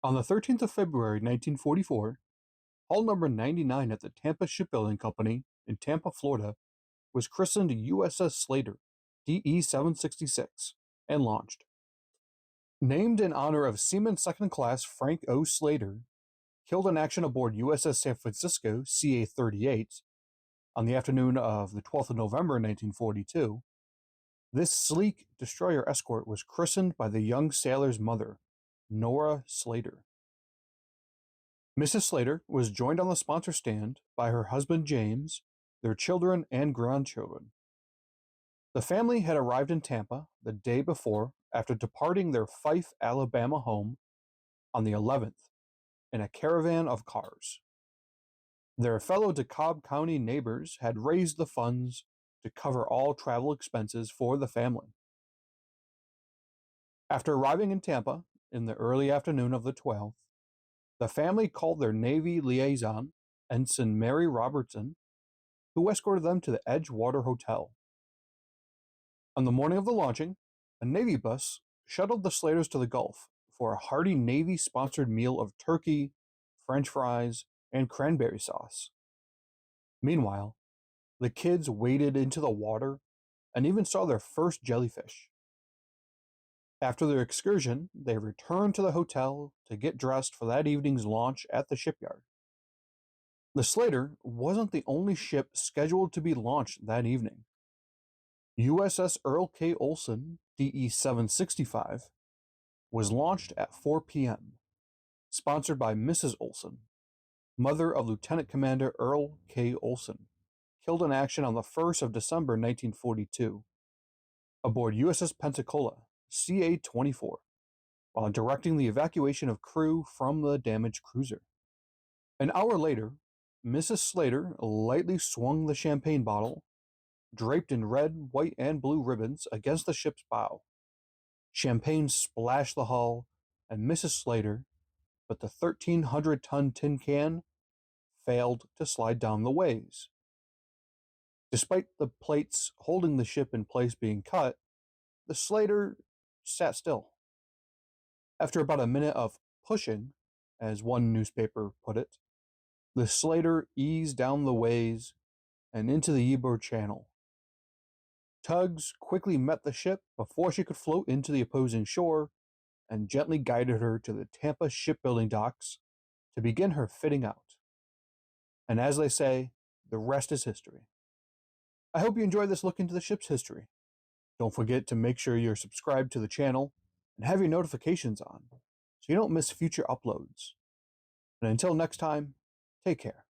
On the 13th of February 1944, hull number 99 at the Tampa Shipbuilding Company in Tampa, Florida, was christened USS SLATER, DE-766, and launched. Named in honor of Seaman Second Class Frank O. Slater, killed in action aboard USS San Francisco CA-38 on the afternoon of the 12th of November 1942, this sleek destroyer escort was christened by the young sailor's mother, Nora Slater. Mrs. Slater was joined on the sponsor stand by her husband James, their children and grandchildren. The family had arrived in Tampa the day before after departing their Fyffe, Alabama home on the 11th in a caravan of cars. Their fellow DeKalb County neighbors had raised the funds to cover all travel expenses for the family. After arriving in Tampa in the early afternoon of the 12th, the family called their Navy liaison, Ensign Mary Robertson, who escorted them to the Edgewater Hotel. On the morning of the launching, a Navy bus shuttled the Slaters to the Gulf for a hearty Navy-sponsored meal of turkey, French fries, and cranberry sauce. Meanwhile, the kids waded into the water and even saw their first jellyfish. After their excursion, they returned to the hotel to get dressed for that evening's launch at the shipyard. The Slater wasn't the only ship scheduled to be launched that evening. USS Earl K. Olson, DE-765, was launched at 4 p.m., sponsored by Mrs. Olson, mother of Lieutenant Commander Earl K. Olson, killed in action on the 1st of December 1942, aboard USS Pensacola, CA-24, while directing the evacuation of crew from the damaged cruiser. An hour later, Mrs. Slater lightly swung the champagne bottle, draped in red, white, and blue ribbons, against the ship's bow. Champagne splashed the hull, and Mrs. Slater, but the 1,300-ton tin can, failed to slide down the ways. Despite the plates holding the ship in place being cut, the Slater sat still. After about a minute of pushing, as one newspaper put it, the Slater eased down the ways and into the Ybor Channel. Tugs quickly met the ship before she could float into the opposing shore and gently guided her to the Tampa shipbuilding docks to begin her fitting out. And as they say, the rest is history. I hope you enjoyed this look into the ship's history. Don't forget to make sure you're subscribed to the channel and have your notifications on so you don't miss future uploads. And until next time, take care.